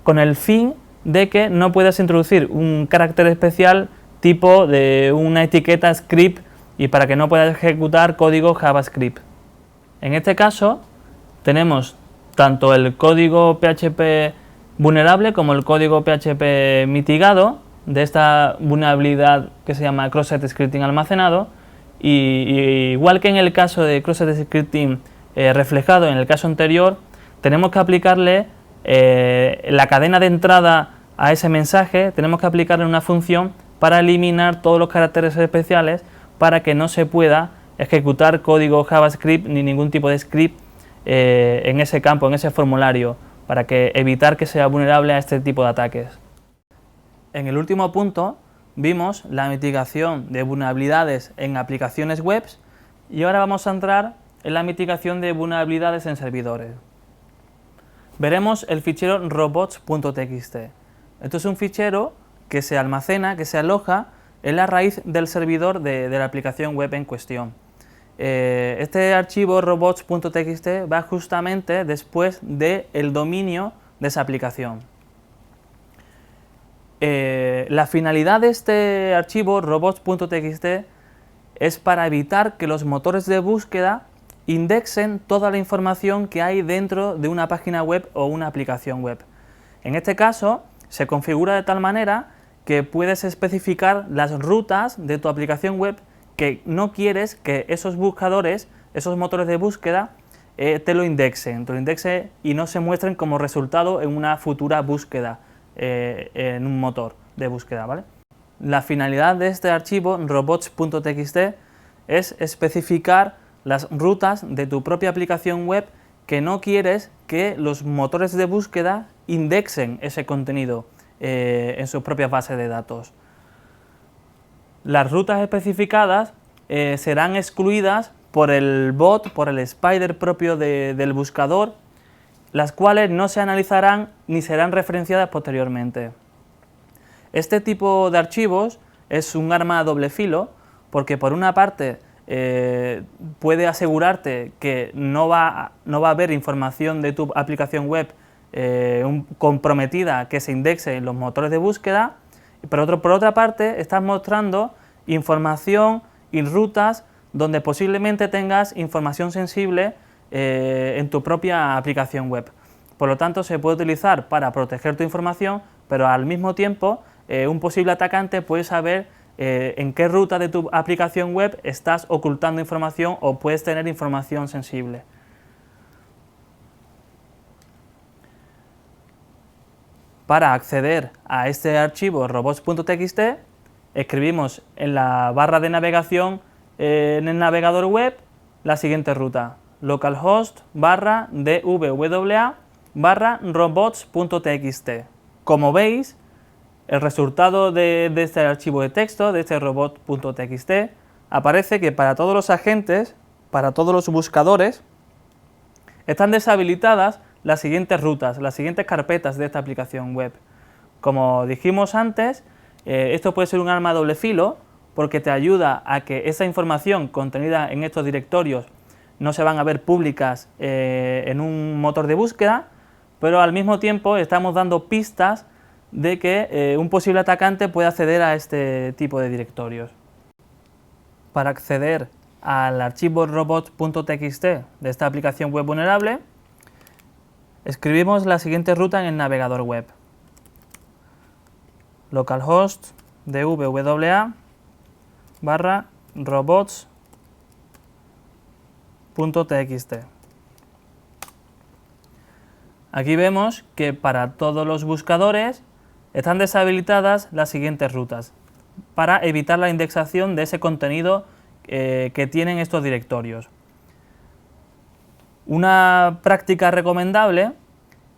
con el fin de que no puedas introducir un carácter especial tipo de una etiqueta script y para que no puedas ejecutar código JavaScript. En este caso tenemos tanto el código PHP vulnerable como el código PHP mitigado de esta vulnerabilidad que se llama cross-site scripting almacenado, y igual que en el caso de cross-site scripting reflejado en el caso anterior, tenemos que aplicarle la cadena de entrada a ese mensaje, tenemos que aplicarle una función para eliminar todos los caracteres especiales para que no se pueda ejecutar código JavaScript ni ningún tipo de script en ese campo, en ese formulario, para evitar que sea vulnerable a este tipo de ataques. En el último punto vimos la mitigación de vulnerabilidades en aplicaciones web y ahora vamos a entrar en la mitigación de vulnerabilidades en servidores. Veremos el fichero robots.txt. Esto es un fichero que se almacena, que se aloja en la raíz del servidor de la aplicación web en cuestión. Este archivo robots.txt va justamente después del dominio de esa aplicación. La finalidad de este archivo robots.txt es para evitar que los motores de búsqueda indexen toda la información que hay dentro de una página web o una aplicación web. En este caso, se configura de tal manera que puedes especificar las rutas de tu aplicación web que no quieres que esos buscadores, esos motores de búsqueda, te lo indexen y no se muestren como resultado en una futura búsqueda en un motor de búsqueda, ¿vale? La finalidad de este archivo robots.txt es especificar las rutas de tu propia aplicación web que no quieres que los motores de búsqueda indexen ese contenido en sus propias bases de datos. Las rutas especificadas serán excluidas por el bot, por el spider propio del buscador, las cuales no se analizarán ni serán referenciadas posteriormente. Este tipo de archivos es un arma a doble filo porque por una parte puede asegurarte que no va a haber información de tu aplicación web comprometida que se indexe en los motores de búsqueda, pero por otra parte estás mostrando información y rutas donde posiblemente tengas información sensible en tu propia aplicación web. Por lo tanto, se puede utilizar para proteger tu información, pero al mismo tiempo un posible atacante puede saber en qué ruta de tu aplicación web estás ocultando información o puedes tener información sensible. Para acceder a este archivo robots.txt, escribimos en la barra de navegación en el navegador web la siguiente ruta: localhost /dwwa /robots.txt. Como veis, el resultado de este archivo de texto, de este robot.txt, aparece que para todos los agentes, para todos los buscadores, están deshabilitadas las siguientes rutas, las siguientes carpetas de esta aplicación web. Como dijimos antes, esto puede ser un arma a doble filo porque te ayuda a que esa información contenida en estos directorios no se van a ver públicas en un motor de búsqueda, pero al mismo tiempo estamos dando pistas de que un posible atacante puede acceder a este tipo de directorios. Para acceder al archivo robots.txt de esta aplicación web vulnerable, escribimos la siguiente ruta en el navegador web: localhost /dwwa /robots.txt. Aquí vemos que para todos los buscadores están deshabilitadas las siguientes rutas para evitar la indexación de ese contenido que tienen estos directorios. Una práctica recomendable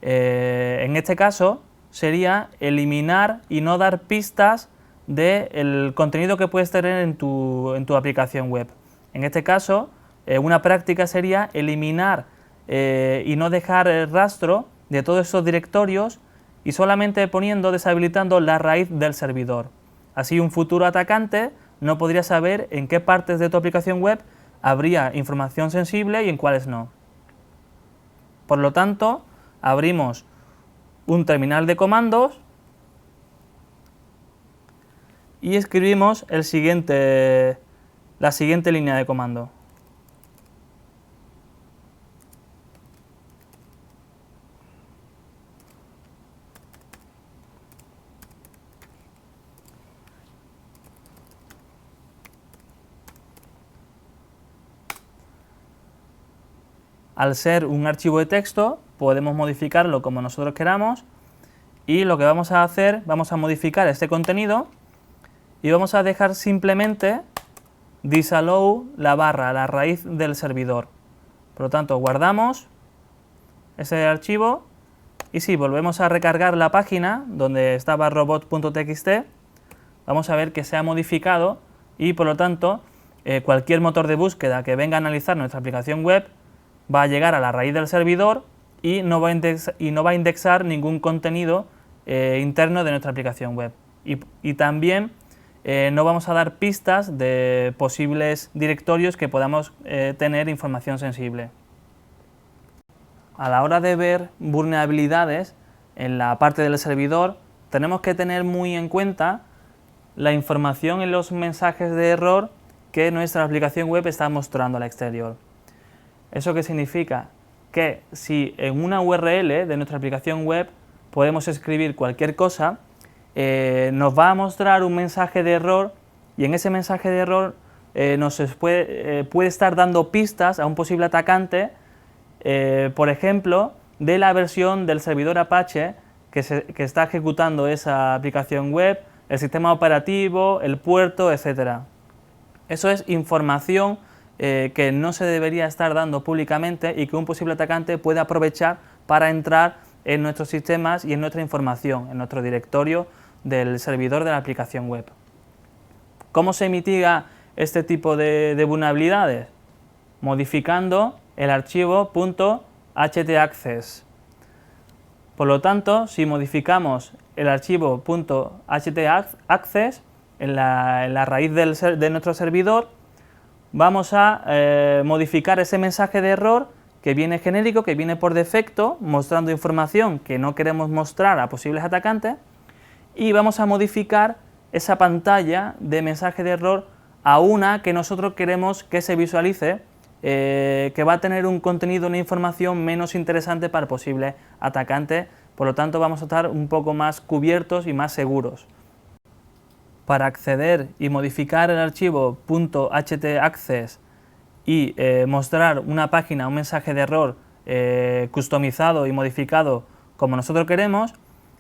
en este caso sería eliminar y no dar pistas del contenido que puedes tener en tu aplicación web. En este caso, una práctica sería eliminar y no dejar el rastro de todos esos directorios y solamente deshabilitando la raíz del servidor. Así un futuro atacante no podría saber en qué partes de tu aplicación web habría información sensible y en cuáles no. Por lo tanto, abrimos un terminal de comandos y escribimos la siguiente línea de comando: al ser un archivo de texto, podemos modificarlo como nosotros queramos, y lo que vamos a hacer, vamos a modificar este contenido y vamos a dejar simplemente disallow la barra, la raíz del servidor. Por lo tanto, guardamos ese archivo y si volvemos a recargar la página donde estaba robot.txt, vamos a ver que se ha modificado y por lo tanto cualquier motor de búsqueda que venga a analizar nuestra aplicación web va a llegar a la raíz del servidor y no va a indexar ningún contenido interno de nuestra aplicación web. Y también no vamos a dar pistas de posibles directorios que podamos tener información sensible. A la hora de ver vulnerabilidades en la parte del servidor, tenemos que tener muy en cuenta la información en los mensajes de error que nuestra aplicación web está mostrando al exterior. ¿Eso qué significa? Que si en una URL de nuestra aplicación web podemos escribir cualquier cosa, nos va a mostrar un mensaje de error y en ese mensaje de error puede estar dando pistas a un posible atacante, por ejemplo, de la versión del servidor Apache que está ejecutando esa aplicación web, el sistema operativo, el puerto, etc. Eso es información que no se debería estar dando públicamente y que un posible atacante puede aprovechar para entrar en nuestros sistemas y en nuestra información, en nuestro directorio del servidor de la aplicación web. ¿Cómo se mitiga este tipo de vulnerabilidades? Modificando el archivo .htaccess. Por lo tanto, si modificamos el archivo .htaccess en la raíz de nuestro servidor, vamos a modificar ese mensaje de error que viene genérico, que viene por defecto, mostrando información que no queremos mostrar a posibles atacantes, y vamos a modificar esa pantalla de mensaje de error a una que nosotros queremos que se visualice, que va a tener un contenido, una información menos interesante para el posible atacante, por lo tanto vamos a estar un poco más cubiertos y más seguros. Para acceder y modificar el archivo .htaccess y mostrar una página, un mensaje de error customizado y modificado como nosotros queremos,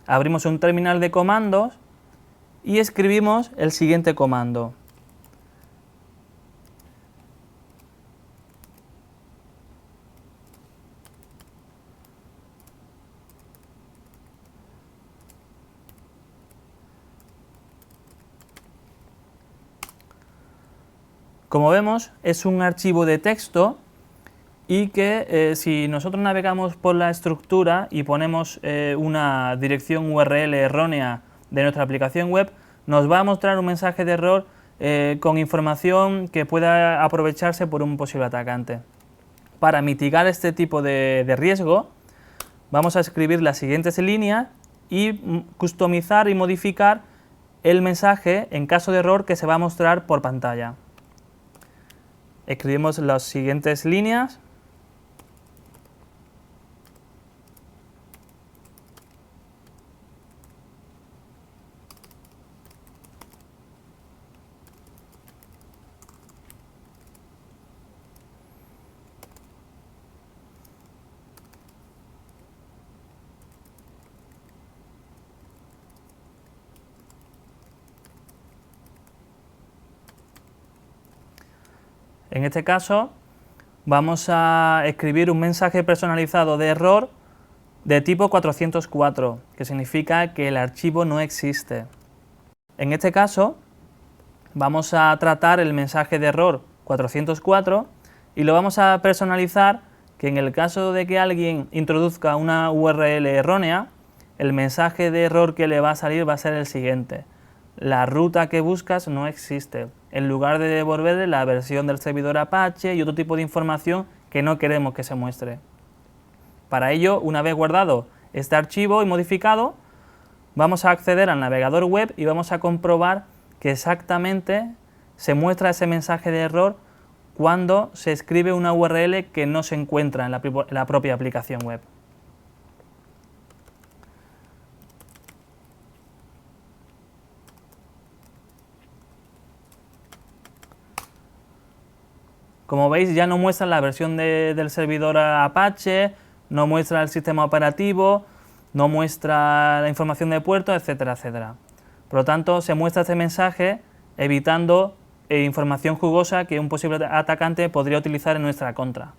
abrimos un terminal de comandos y escribimos el siguiente comando. Como vemos, es un archivo de texto y que si nosotros navegamos por la estructura y ponemos una dirección URL errónea de nuestra aplicación web, nos va a mostrar un mensaje de error con información que pueda aprovecharse por un posible atacante. Para mitigar este tipo de riesgo, vamos a escribir las siguientes líneas y customizar y modificar el mensaje en caso de error que se va a mostrar por pantalla. Escribimos las siguientes líneas. En este caso, vamos a escribir un mensaje personalizado de error de tipo 404, que significa que el archivo no existe. En este caso, vamos a tratar el mensaje de error 404 y lo vamos a personalizar que en el caso de que alguien introduzca una URL errónea, el mensaje de error que le va a salir va a ser el siguiente: la ruta que buscas no existe, en lugar de devolverle la versión del servidor Apache y otro tipo de información que no queremos que se muestre. Para ello, una vez guardado este archivo y modificado, vamos a acceder al navegador web y vamos a comprobar que exactamente se muestra ese mensaje de error cuando se escribe una URL que no se encuentra en la propia aplicación web. Como veis, ya no muestra la versión del servidor Apache, no muestra el sistema operativo, no muestra la información de puerto, etcétera, etcétera. Por lo tanto, se muestra este mensaje evitando información jugosa que un posible atacante podría utilizar en nuestra contra.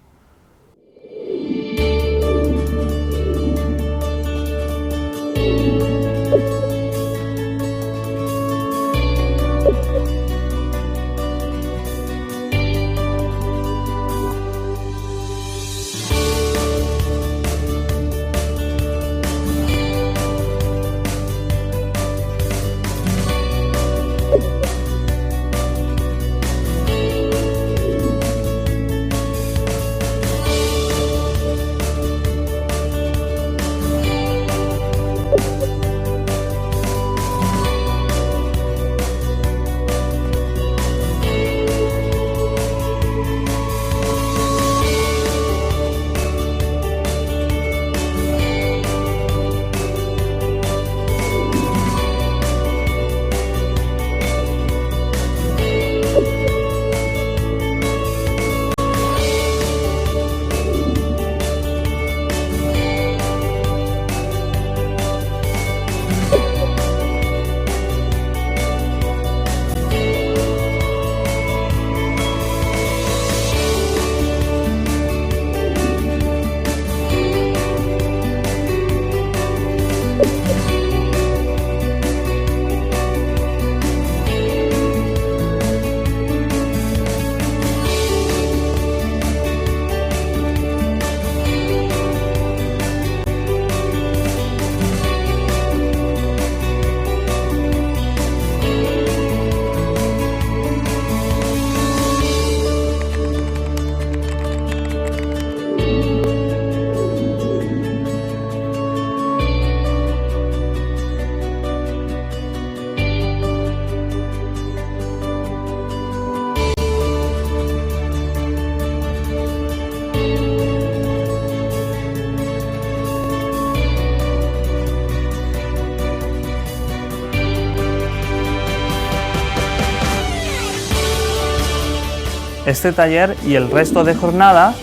Este taller y el resto de jornada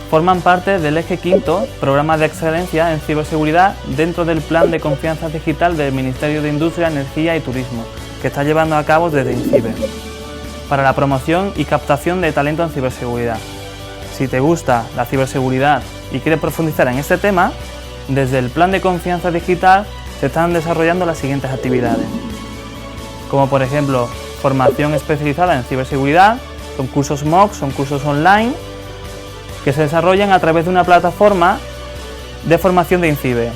forman parte del eje quinto, Programa de Excelencia en Ciberseguridad, dentro del Plan de Confianza Digital del Ministerio de Industria, Energía y Turismo, que está llevando a cabo desde INCIBE, para la promoción y captación de talento en ciberseguridad. Si te gusta la ciberseguridad y quieres profundizar en este tema, desde el Plan de Confianza Digital se están desarrollando las siguientes actividades, como por ejemplo formación especializada en ciberseguridad. Son cursos MOOC, son cursos online que se desarrollan a través de una plataforma de formación de INCIBE,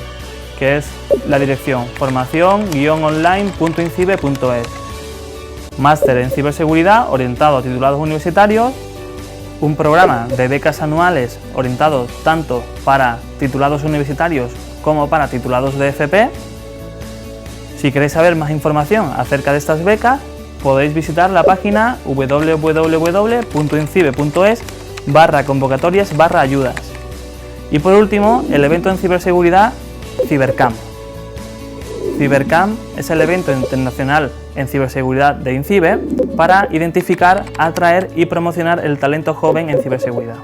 que es la dirección formación-online.incibe.es. Máster en ciberseguridad orientado a titulados universitarios, un programa de becas anuales orientados tanto para titulados universitarios como para titulados de FP. Si queréis saber más información acerca de estas becas, podéis visitar la página www.incibe.es/convocatorias/ayudas. Y por último, el evento en ciberseguridad CiberCamp. CiberCamp es el evento internacional en ciberseguridad de INCIBE para identificar, atraer y promocionar el talento joven en ciberseguridad.